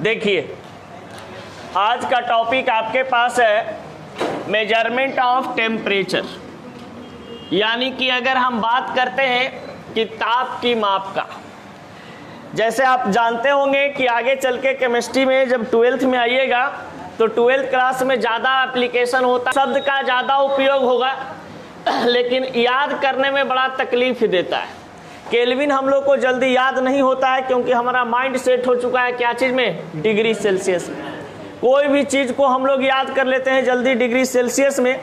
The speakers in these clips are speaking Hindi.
देखिए आज का टॉपिक आपके पास है मेजरमेंट ऑफ टेम्परेचर, यानी कि अगर हम बात करते हैं कि ताप की माप का। जैसे आप जानते होंगे कि आगे चल के केमिस्ट्री में जब 12th में आइएगा तो 12th क्लास में ज़्यादा एप्लीकेशन होता, शब्द का ज़्यादा उपयोग होगा, लेकिन याद करने में बड़ा तकलीफ देता है। केल्विन हम लोग को जल्दी याद नहीं होता है क्योंकि हमारा माइंड सेट हो चुका है क्या चीज़ में, डिग्री सेल्सियस में। कोई भी चीज़ को हम लोग याद कर लेते हैं जल्दी डिग्री सेल्सियस में,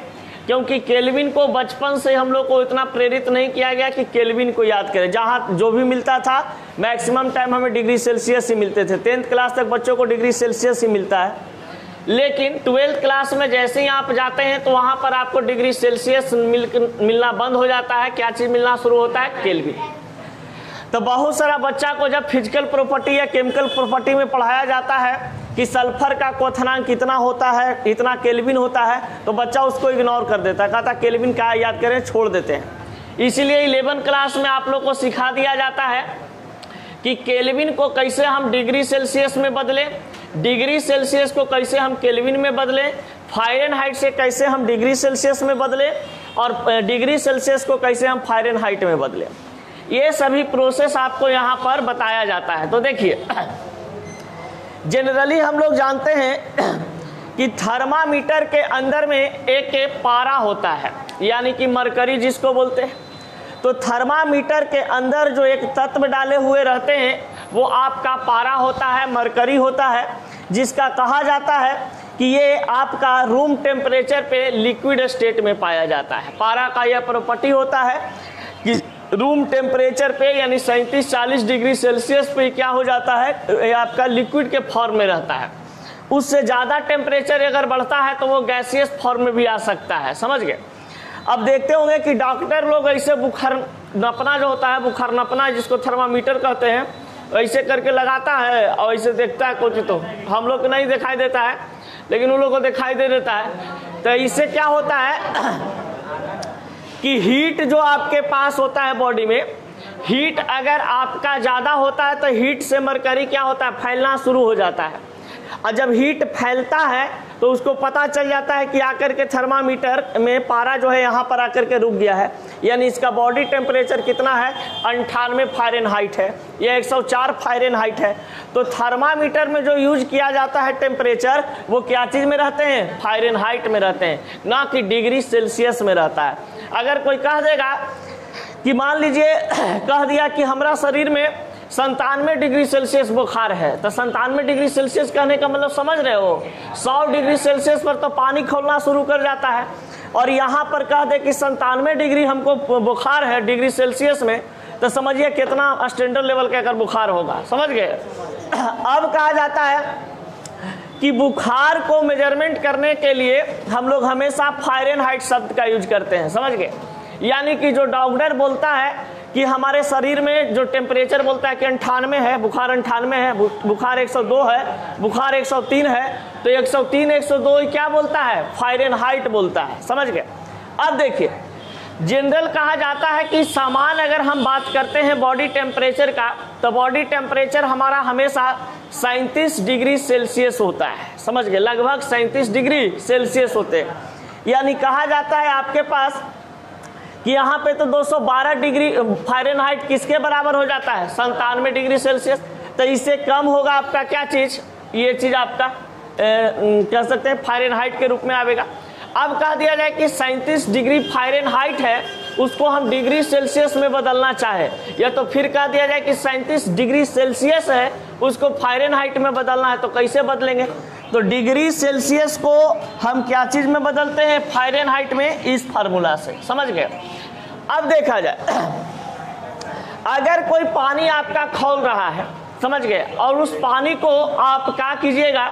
क्योंकि केल्विन को बचपन से हम लोग को इतना प्रेरित नहीं किया गया कि केल्विन को याद करें। जहाँ जो भी मिलता था मैक्सिमम टाइम हमें डिग्री सेल्सियस ही मिलते थे। 10th क्लास तक बच्चों को डिग्री सेल्सियस ही मिलता है, लेकिन 12th क्लास में जैसे ही आप जाते हैं तो वहाँ पर आपको डिग्री सेल्सियस मिलना बंद हो जाता है। क्या चीज़ मिलना शुरू होता है, केल्विन। तो बहुत सारा बच्चा को जब फिजिकल प्रॉपर्टी या केमिकल प्रॉपर्टी में पढ़ाया जाता है कि सल्फर का क्वथनांक कितना होता है, इतना केल्विन होता है, तो बच्चा उसको इग्नोर कर देता है, कहता केल्विन क्या याद करें, छोड़ देते हैं। इसीलिए 11 क्लास में आप लोग को सिखा दिया जाता है कि केल्विन को कैसे हम डिग्री सेल्सियस में बदलें, डिग्री सेल्सियस को कैसे हम केल्विन में बदलें, फ़ारेनहाइट से कैसे हम डिग्री सेल्सियस में बदलें, और डिग्री सेल्सियस को कैसे हम फ़ारेनहाइट में बदलें। ये सभी प्रोसेस आपको यहाँ पर बताया जाता है। तो देखिए जनरली हम लोग जानते हैं कि थर्मामीटर के अंदर में एक पारा होता है, यानी कि मरकरी जिसको बोलते हैं। तो थर्मामीटर के अंदर जो एक तत्व डाले हुए रहते हैं वो आपका पारा होता है, मरकरी होता है, जिसका कहा जाता है कि ये आपका रूम टेम्परेचर पे लिक्विड स्टेट में पाया जाता है। पारा का यह प्रॉपर्टी होता है कि रूम टेम्परेचर पे यानी 37-40 डिग्री सेल्सियस पे क्या हो जाता है, ये आपका लिक्विड के फॉर्म में रहता है। उससे ज़्यादा टेम्परेचर अगर बढ़ता है तो वो गैसियस फॉर्म में भी आ सकता है, समझ गए। अब देखते होंगे कि डॉक्टर लोग ऐसे बुखार नपना जो होता है, बुखार नपना जिसको थर्मामीटर कहते हैं, ऐसे करके लगाता है और ऐसे देखता है कुछ, तो हम लोग को नहीं दिखाई देता है लेकिन उन लोगों को दिखाई दे देता है। तो इससे क्या होता है कि हीट जो आपके पास होता है बॉडी में, हीट अगर आपका ज़्यादा होता है तो हीट से मरकरी क्या होता है, फैलना शुरू हो जाता है। और जब हीट फैलता है तो उसको पता चल जाता है कि आकर के थर्मामीटर में पारा जो है यहाँ पर आकर के रुक गया है, यानी इसका बॉडी टेम्परेचर कितना है, 98 फ़ारेनहाइट है या 104 फ़ारेनहाइट है। तो थर्मामीटर में जो यूज किया जाता है टेम्परेचर वो क्या चीज़ में रहते हैं, फ़ारेनहाइट में रहते हैं, ना कि डिग्री सेल्सियस में रहता है। अगर कोई कह देगा कि मान लीजिए कह दिया कि हमारा शरीर में 97 डिग्री सेल्सियस बुखार है, तो 97 डिग्री सेल्सियस कहने का मतलब समझ रहे हो, 100 डिग्री सेल्सियस पर तो पानी खोलना शुरू कर जाता है। और यहाँ पर कह दे कि 97 डिग्री हमको बुखार है डिग्री सेल्सियस में, तो समझिए कितना स्टैंडर्ड लेवल का अगर बुखार होगा, समझ गए। अब कहा जाता है कि बुखार को मेजरमेंट करने के लिए हम लोग हमेशा फ़ारेनहाइट शब्द का यूज करते हैं, समझ गए। यानी कि जो डॉक्टर बोलता है कि हमारे शरीर में जो टेम्परेचर बोलता है कि 98 है, बुखार 98 है, बुखार 102 है, बुखार 103 है, तो 103 102 क्या बोलता है, फ़ारेनहाइट बोलता है, समझ गए। अब देखिए जनरल कहा जाता है कि सामान अगर हम बात करते हैं बॉडी टेम्परेचर का, तो बॉडी टेम्परेचर हमारा हमेशा 37 डिग्री सेल्सियस होता है, समझ गए, लगभग 37 डिग्री सेल्सियस होते हैं। यानी कहा जाता है आपके पास कि यहाँ पे तो 212 डिग्री फ़ारेनहाइट किसके बराबर हो जाता है, 97 डिग्री सेल्सियस। तो इससे कम होगा आपका क्या चीज़, ये चीज़ आपका कह सकते हैं फ़ारेनहाइट के रूप में आएगा। अब कह दिया जाए कि 37 डिग्री फ़ारेनहाइट है, उसको हम डिग्री सेल्सियस में बदलना चाहे, या तो फिर कह दिया जाए कि 37 डिग्री सेल्सियस है उसको फ़ारेनहाइट में बदलना है, तो कैसे बदलेंगे। तो डिग्री सेल्सियस को हम क्या चीज़ में बदलते हैं, फ़ारेनहाइट में, इस फार्मूला से, समझ गए। अब देखा जाए अगर कोई पानी आपका खौल रहा है, समझ गए, और उस पानी को आप क्या कीजिएगा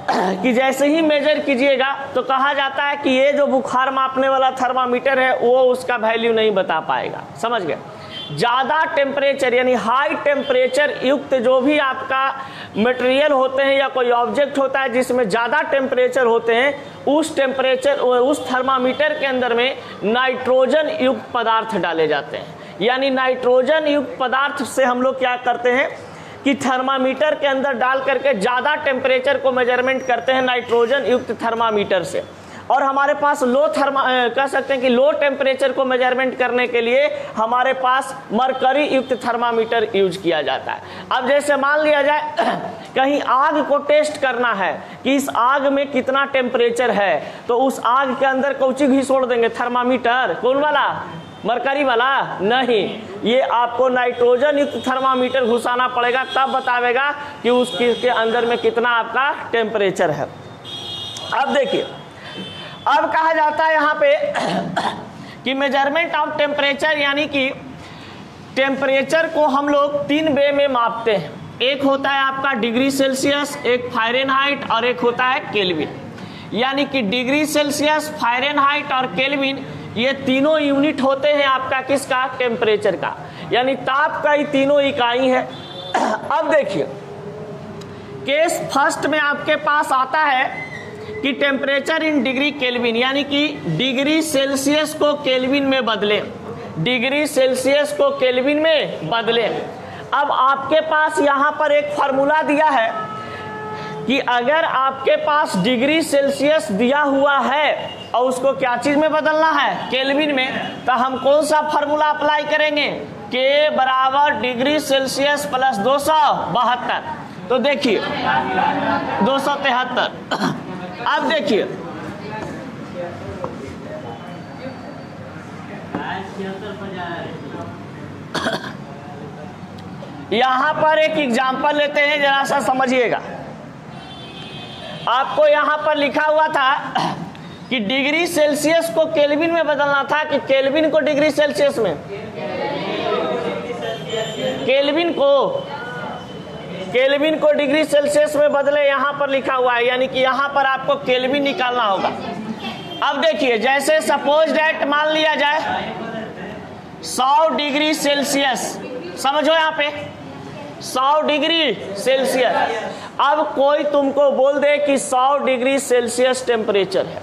कि जैसे ही मेजर कीजिएगा तो कहा जाता है कि ये जो बुखार मापने वाला थर्मामीटर है वो उसका वैल्यू नहीं बता पाएगा, समझ गए। ज़्यादा टेम्परेचर यानी हाई टेम्परेचर युक्त जो भी आपका मटेरियल होते हैं या कोई ऑब्जेक्ट होता है जिसमें ज़्यादा टेम्परेचर होते हैं, उस टेम्परेचर उस थर्मामीटर के अंदर में नाइट्रोजन युक्त पदार्थ डाले जाते हैं। यानी नाइट्रोजन युक्त पदार्थ से हम लोग क्या करते हैं कि थर्मामीटर के अंदर डाल करके ज़्यादा टेम्परेचर को मेजरमेंट करते हैं नाइट्रोजन युक्त थर्मामीटर से, और हमारे पास कह सकते हैं कि लो टेम्परेचर को मेजरमेंट करने के लिए हमारे पास मरकरी युक्त थर्मामीटर यूज किया जाता है। अब जैसे मान लिया जाए कहीं आग को टेस्ट करना है कि इस आग में कितना टेम्परेचर है, तो उस आग के अंदर कौची घिसोड़ देंगे? थर्मामीटर। कौन वाला? मरकरी वाला नहीं, ये आपको नाइट्रोजन युक्त थर्मामीटर घुसाना पड़ेगा, तब बतावेगा कि उसके अंदर में कितना आपका टेम्परेचर है। अब देखिए, अब कहा जाता है यहाँ पे कि मेजरमेंट ऑफ टेम्परेचर, यानी कि टेम्परेचर को हम लोग 3 वे में मापते हैं। एक होता है आपका डिग्री सेल्सियस, एक फारेनहाइट और एक होता है केल्विन। यानी कि डिग्री सेल्सियस, फारेनहाइट और केल्विन ये तीनों यूनिट होते हैं आपका किसका? टेम्परेचर का, यानी ताप का ही तीनों इकाई है। अब देखिए, केस फर्स्ट में आपके पास आता है कि टेम्परेचर इन डिग्री केल्विन, यानी कि डिग्री सेल्सियस को केल्विन में बदले, डिग्री सेल्सियस को केल्विन में बदले। अब आपके पास यहाँ पर एक फार्मूला दिया है कि अगर आपके पास डिग्री सेल्सियस दिया हुआ है और उसको क्या चीज में बदलना है? केल्विन में, तो हम कौन सा फार्मूला अप्लाई करेंगे? के बराबर डिग्री सेल्सियस प्लस 272। तो देखिए 273। अब देखिए यहां पर एक एग्जांपल लेते हैं, जरा सा समझिएगा। आपको यहां पर लिखा हुआ था कि डिग्री सेल्सियस को केल्विन में बदलना था, कि केल्विन को डिग्री सेल्सियस में, केल्विन को डिग्री सेल्सियस में बदले, यहां पर लिखा हुआ है, यानी कि यहां पर आपको केल्विन निकालना होगा। अब देखिए, जैसे सपोज दैट मान लिया जाए 100 डिग्री सेल्सियस, समझो यहां पे 100 डिग्री सेल्सियस। अब कोई तुमको बोल दे कि 100 डिग्री सेल्सियस टेम्परेचर है,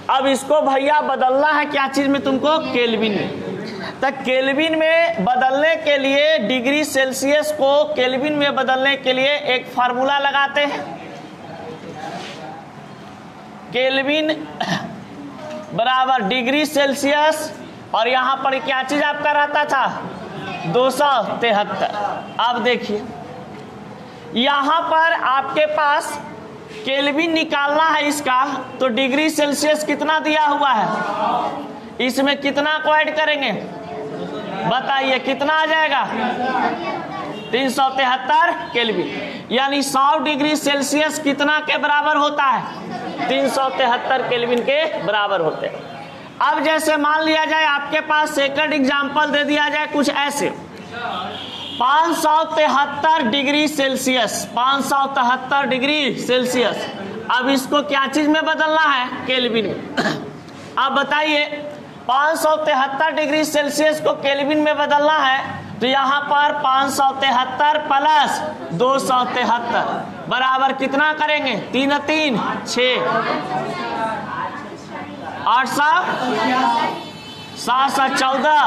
अब इसको भैया बदलना है क्या चीज में तुमको? केल्विन में। तो केल्विन में बदलने के लिए, डिग्री सेल्सियस को केल्विन में बदलने के लिए एक फार्मूला लगाते हैं। केल्विन बराबर डिग्री सेल्सियस, और यहां पर क्या चीज आपका रहता था? 273। अब देखिए यहां पर आपके पास केल्विन निकालना है इसका, तो डिग्री सेल्सियस कितना दिया हुआ है, इसमें कितना को ऐड करेंगे? बताइए कितना आ जाएगा? 373 केल्विन। यानी 100 डिग्री सेल्सियस कितना के बराबर होता है? 373 केल्विन के बराबर होते हैं। अब जैसे मान लिया जाए आपके पास सेकंड एग्जांपल दे दिया जाए कुछ ऐसे, 573 डिग्री सेल्सियस, 573 डिग्री सेल्सियस। अब इसको क्या चीज में बदलना है? केल्विन में। अब बताइए 573 डिग्री सेल्सियस को केल्विन में बदलना है, तो यहाँ पर 573 प्लस 273 बराबर कितना करेंगे? 3 3 6 714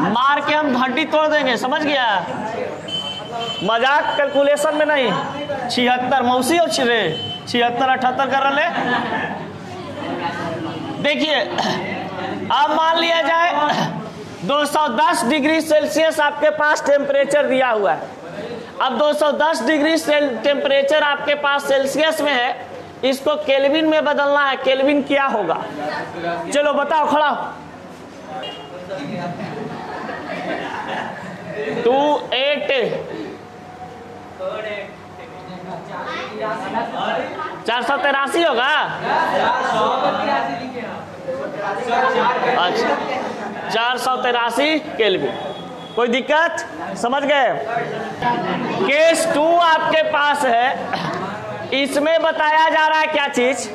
मार के हम हड्डी तोड़ देंगे, समझ गया? मजाक कैलकुलेशन में नहीं। 76 मौसी और 76 78 कर रहे। देखिए अब मान लिया जाए 210 डिग्री सेल्सियस आपके पास टेम्परेचर दिया हुआ है। अब 210 डिग्री टेम्परेचर आपके पास सेल्सियस में है, इसको केल्विन में बदलना है। केल्विन क्या होगा? चलो बताओ, खड़ा 28 483 होगा। अच्छा 483 केल्विन, कोई दिक्कत? समझ गए? केस 2 आपके पास है, इसमें बताया जा रहा है क्या चीज?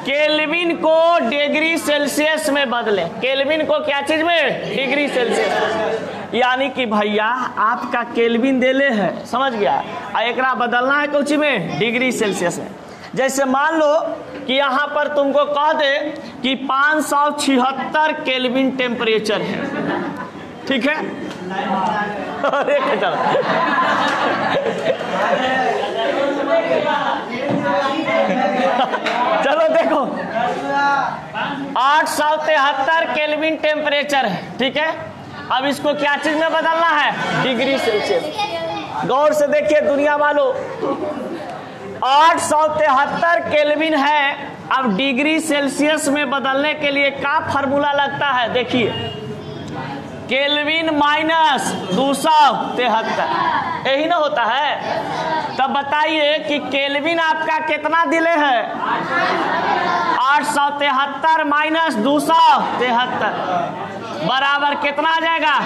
केल्विन को डिग्री सेल्सियस में बदले। केल्विन को क्या चीज में? Degree Celsius. यानी कि भैया आपका केल्विन देले है, समझ गया, एकरा बदलना है कौची में? डिग्री सेल्सियस में। जैसे मान लो कि यहाँ पर तुमको कह दे कि 576 केल्विन टेम्परेचर है, ठीक है? अरे चलो चलो देखो 873 केल्विन टेम्परेचर है, ठीक है। अब इसको क्या चीज में बदलना है? Degree Celsius. गौर से देखिए दुनिया वालों, 873 केल्विन है। अब डिग्री सेल्सियस में बदलने के लिए क्या फार्मूला लगता है? देखिए, केल्विन माइनस 273, यही ना होता है। तब बताइए कि केल्विन आपका कितना दिले है? 873 माइनस 273 बराबर कितना आ जाएगा?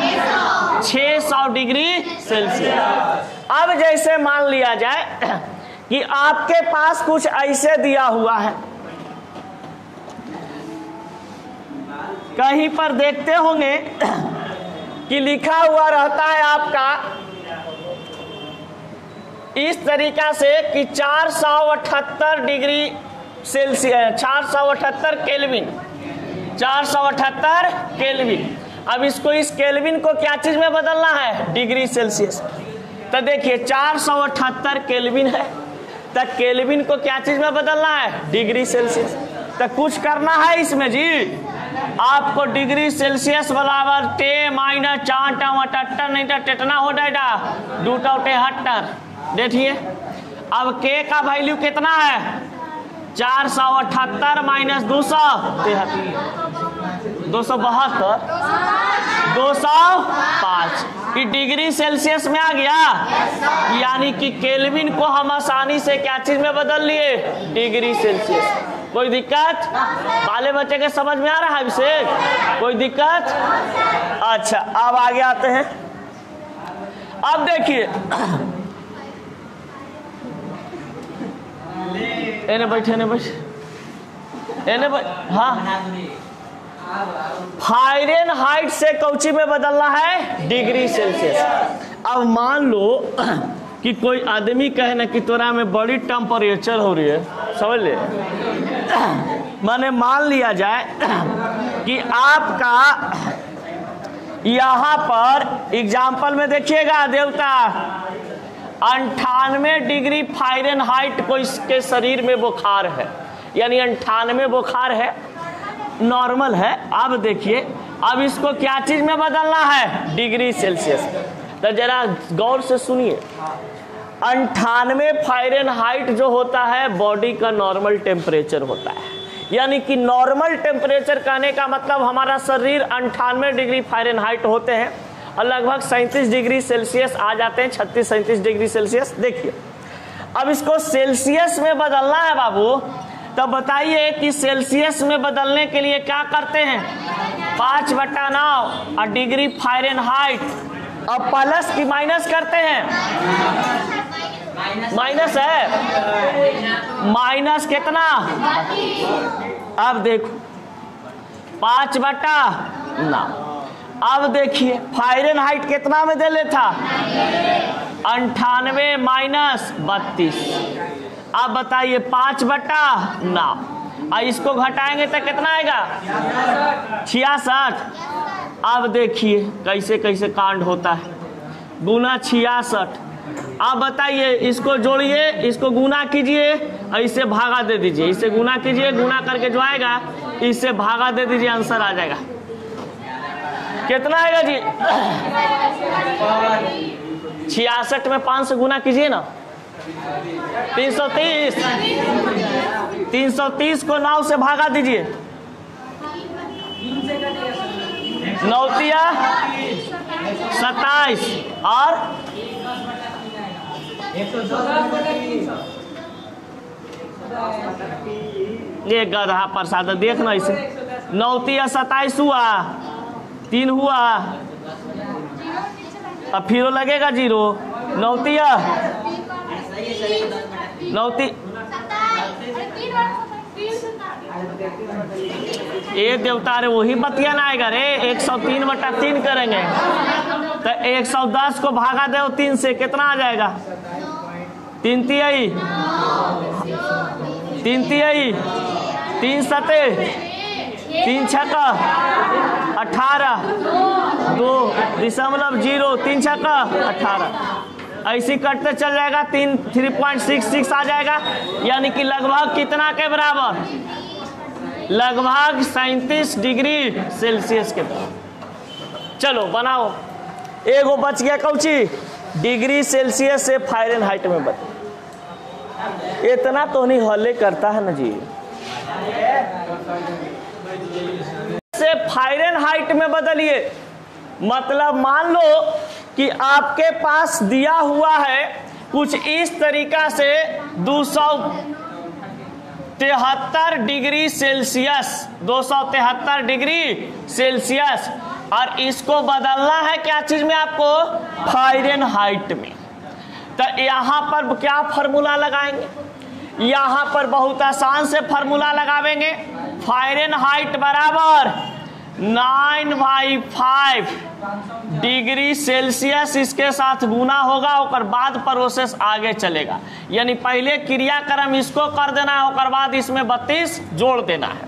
600 डिग्री सेल्सियस। अब जैसे मान लिया जाए कि आपके पास कुछ ऐसे दिया हुआ है, कहीं पर देखते होंगे कि लिखा हुआ रहता है आपका इस तरीका से कि 478 डिग्री सेल्सियस, 478 केल्विन, 478 केल्विन। अब इसको, इस केल्विन को क्या चीज में बदलना है? Degree Celsius. तो देखिए 478 केल्विन है, तो केल्विन को क्या चीज में बदलना है? Degree Celsius. तो कुछ करना है इसमें जी, आपको डिग्री सेल्सियस बराबर टे माइनस 4 78 नहीं तो टेटना हो जाएगा 278। देखिए अब के का वैल्यू कितना है? 478 माइनस 272, 272, 205 कि डिग्री सेल्सियस में आ गया। यानी कि केल्विन को हम आसानी से क्या चीज में बदल लिए? Degree Celsius. कोई दिक्कत? बाले बच्चे के समझ में आ रहा है विषय? कोई दिक्कत? अच्छा, अब आगे आते हैं। अब देखिए, एने बैठे, ने बैठ, एने बैठ, हाँ, फारेनहाइट से कौची में बदलना है? Degree Celsius. अब मान लो कि कोई आदमी कहे ना कि तोरा में बड़ी टेम्परेचर हो रही है, समझ ले, माने मान लिया जाए कि आपका यहाँ पर एग्जाम्पल में देखिएगा देवता 98 डिग्री फारेनहाइट को इसके शरीर में बुखार है, यानी 98 बुखार है, नॉर्मल है। अब देखिए, अब इसको क्या चीज में बदलना है? Degree Celsius. तो जरा गौर से सुनिए, 98 फारेनहाइट जो होता है बॉडी का नॉर्मल टेम्परेचर होता है। यानी कि नॉर्मल टेम्परेचर कहने का मतलब हमारा शरीर 98 डिग्री फारेनहाइट होते हैं और लगभग 37 डिग्री सेल्सियस आ जाते हैं, 36-37 डिग्री सेल्सियस। देखिए अब इसको सेल्सियस में बदलना है बाबू। तब बताइए कि सेल्सियस में बदलने के लिए क्या करते हैं? 5/9 और डिग्री फारेनहाइट, अब प्लस की माइनस करते हैं? माइनस है, माइनस कितना? अब देखो 5/9। अब देखिए फारेनहाइट कितना में दे लेता? 98 माइनस 32। अब बताइए 5/9, और इसको घटाएंगे तो कितना आएगा? 66। अब देखिए कैसे कैसे कांड होता है, गुना 66। अब बताइए इसको जोड़िए, इसको गुना कीजिए और इसे भागा दे दीजिए, इसे गुना कीजिए, गुना करके जो आएगा इससे भागा दे दीजिए, आंसर आ जाएगा। कितना आएगा जी? 66 में 5 से गुना कीजिए ना, 330। 330 को 9 से भागा दीजिए, 9 27 और 1 गधा प्रसाद देखना इसे। 9 27 हुआ, 3 हुआ, अब फिर लगेगा 0। 9 ये देवता रे वही बतिया ना आएगा रे। 103/3 करेंगे तो 110 को भागा दो 3 से, कितना आ जाएगा? 3 तिहाई, 3 तिहाई, 3 सते, 3 छक्का 18, 2.0 3 छक्का 18, ऐसी कटते चल जाएगा 3.66 आ जाएगा, यानी कि लगभग कितना के बराबर, लगभग 37 डिग्री सेल्सियस के बराबर। चलो बनाओ, एगो बच गया कौची, डिग्री सेल्सियस से फारेनहाइट में बदल, इतना तो नहीं हल्ले करता है ना जी, से फारेनहाइट में बदलिए। मतलब मान लो कि आपके पास दिया हुआ है कुछ इस तरीका से 273 डिग्री सेल्सियस, 273 डिग्री सेल्सियस, और इसको बदलना है क्या चीज में आपको, फारेनहाइट में। तो यहाँ पर क्या फार्मूला लगाएंगे, यहाँ पर बहुत आसान से फार्मूला लगावेंगे, फारेनहाइट बराबर 9/5 डिग्री सेल्सियस, इसके साथ गुना होगा, और बाद प्रोसेस आगे चलेगा। यानी पहले क्रियाक्रम इसको कर देना है, और बाद इसमें 32 जोड़ देना है।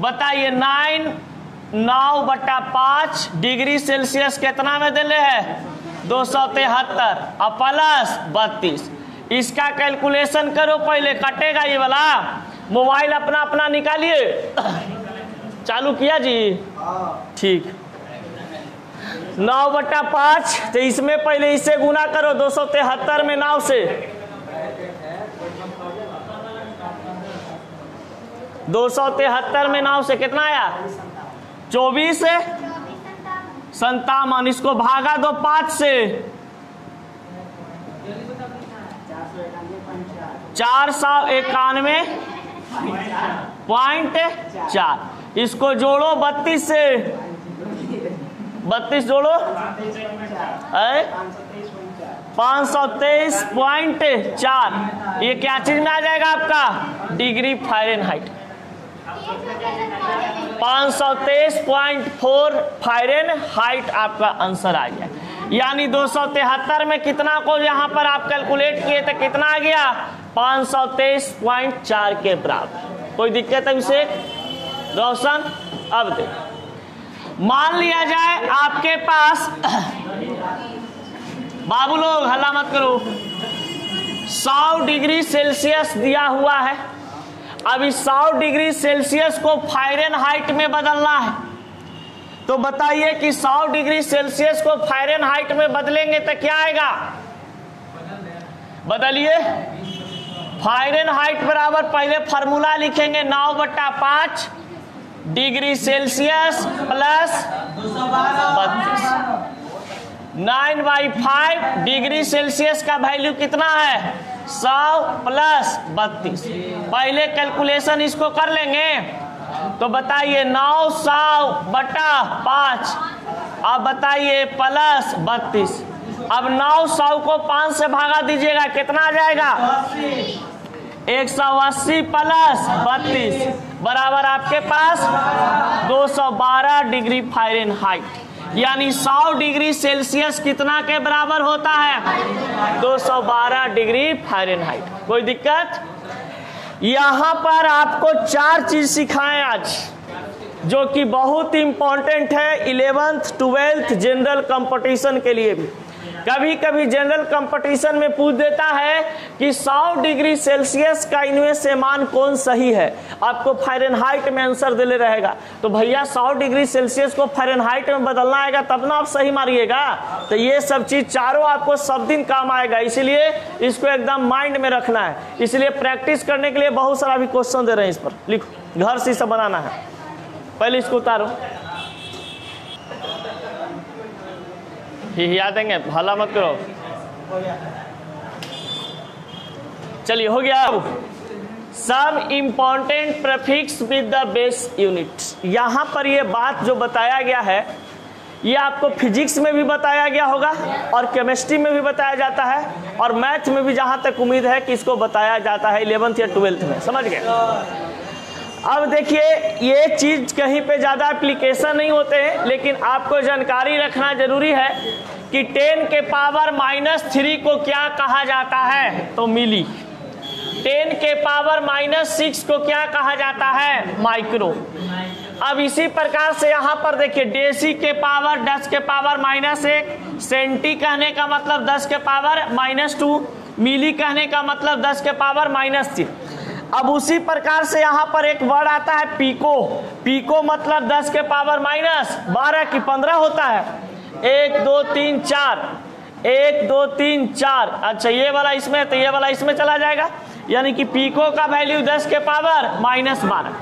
बताइए 9/5 डिग्री सेल्सियस कितना में दिले है, 273 और प्लस 32। इसका कैलकुलेशन करो, पहले कटेगा ये वाला, मोबाइल अपना अपना निकालिए। चालू किया जी, ठीक। 9/5, तो इसमें पहले इससे गुना करो, 273 में 9 से, 273 में 9 से कितना आया, 24 से 57, इसको भागा दो 5 से, 491.4, इसको जोड़ो 32 से, 32 जोड़ो 523.4, ये क्या चीज में आ जाएगा आपका, डिग्री फारेनहाइट। 523.4 फारेनहाइट आपका आंसर आ गया। यानी 273 में कितना को यहाँ पर आप कैलकुलेट किए तो कितना आ गया, 523.4 के बराबर। कोई दिक्कत है इसे रोशन? अब देख, मान लिया जाए आपके पास, बाबू लोग हल्ला मत करो, 100 डिग्री सेल्सियस दिया हुआ है। अब इस 100 डिग्री सेल्सियस को फारेनहाइट में बदलना है। तो बताइए कि 100 डिग्री सेल्सियस को फारेनहाइट में बदलेंगे तो क्या आएगा, बदलिए। फारेनहाइट बराबर पहले फार्मूला लिखेंगे 9/5 degree Celsius plus 32। 9/5 degree Celsius का वैल्यू कितना है, 100 प्लस 32। पहले कैलकुलेशन इसको कर लेंगे, तो बताइए 900/5, अब बताइए प्लस 32। अब 900 को 5 से भागा दीजिएगा, कितना आ जाएगा, 180 प्लस 32 बराबर आपके पास 212 डिग्री फारेनहाइट। यानी 100 डिग्री सेल्सियस कितना के बराबर होता है, 212 डिग्री फारेनहाइट। कोई दिक्कत? यहाँ पर आपको 4 चीज सिखाएं आज, जो कि बहुत इंपॉर्टेंट है 11th 12th जनरल कंपटीशन के लिए भी। कभी कभी जनरल कंपटीशन में पूछ देता है कि 100 डिग्री सेल्सियस का इनमें से मान कौन सही है, आपको फारेनहाइट में आंसर देले रहेगा। तो भैया 100 डिग्री सेल्सियस को फारेनहाइट में बदलना आएगा तब ना आप सही मारिएगा। तो ये सब चीज चारों आपको सब दिन काम आएगा, इसीलिए इसको एकदम माइंड में रखना है। इसलिए प्रैक्टिस करने के लिए बहुत सारा भी क्वेश्चन दे रहे हैं, इस पर लिखो, घर से सब बनाना है। पहले इसको उतारो, हिया देंगे, भला मत करो। चलिए हो गया। सब important prefix with the base unit. यहाँ पर ये बात जो बताया गया है, ये आपको फिजिक्स में भी बताया गया होगा और केमिस्ट्री में भी बताया जाता है और मैथ में भी, जहाँ तक उम्मीद है कि इसको बताया जाता है 11th या 12th में। समझ गए? अब देखिए, ये चीज कहीं पे ज्यादा एप्लीकेशन नहीं होते हैं, लेकिन आपको जानकारी रखना जरूरी है कि 10 के पावर -3 को क्या कहा जाता है, तो मिली। 10 के पावर -6 को क्या कहा जाता है, माइक्रो। अब इसी प्रकार से यहाँ पर देखिए डेसी के पावर 10 के पावर -1, सेंटी कहने का मतलब 10 के पावर -2, मिली कहने का मतलब 10 के पावर -3। अब उसी प्रकार से यहाँ पर एक वर्ड आता है पीको। पीको मतलब 10 के पावर -12 की 15 होता है। 1 2 3 4, 1 2 3 4। अच्छा ये वाला इसमें, तो ये वाला इसमें चला जाएगा, यानी कि पीको का वैल्यू 10 के पावर -12।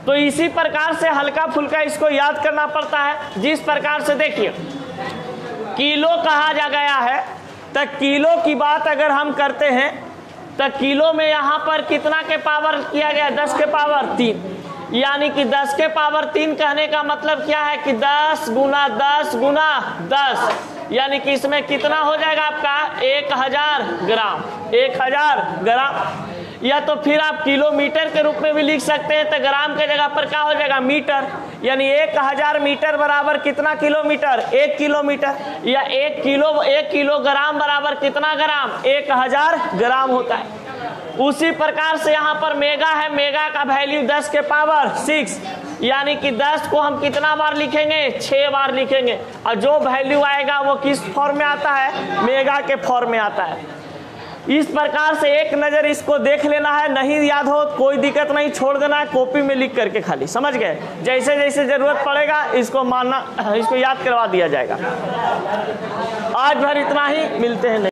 तो इसी प्रकार से हल्का फुल्का इसको याद करना पड़ता है। जिस प्रकार से देखिए किलो कहा जा गया है, तो किलो की बात अगर हम करते हैं तो किलो में यहाँ पर कितना के पावर किया गया, 10 के पावर 3, यानी कि 10 के पावर 3 कहने का मतलब क्या है कि 10 गुना 10 गुना 10, यानी कि इसमें कितना हो जाएगा आपका 1000 ग्राम, 1000 ग्राम। या तो फिर आप किलोमीटर के रूप में भी लिख सकते हैं, तो ग्राम के जगह पर क्या हो जाएगा मीटर, यानी 1000 मीटर बराबर कितना किलोमीटर, 1 किलोमीटर। या 1 किलोग्राम बराबर कितना ग्राम, 1000 ग्राम होता है। उसी प्रकार से यहाँ पर मेगा है, मेगा का वैल्यू 10 के पावर 6, यानी कि 10 को हम कितना बार लिखेंगे, 6 बार लिखेंगे। और जो वैल्यू आएगा वो किस फॉर्म में आता है, मेगा के फॉर्म में आता है। इस प्रकार से एक नज़र इसको देख लेना है, नहीं याद हो कोई दिक्कत नहीं, छोड़ देना है, कॉपी में लिख करके खाली, समझ गए। जैसे जैसे ज़रूरत पड़ेगा इसको मानना, इसको याद करवा दिया जाएगा। आज भर इतना ही, मिलते हैं।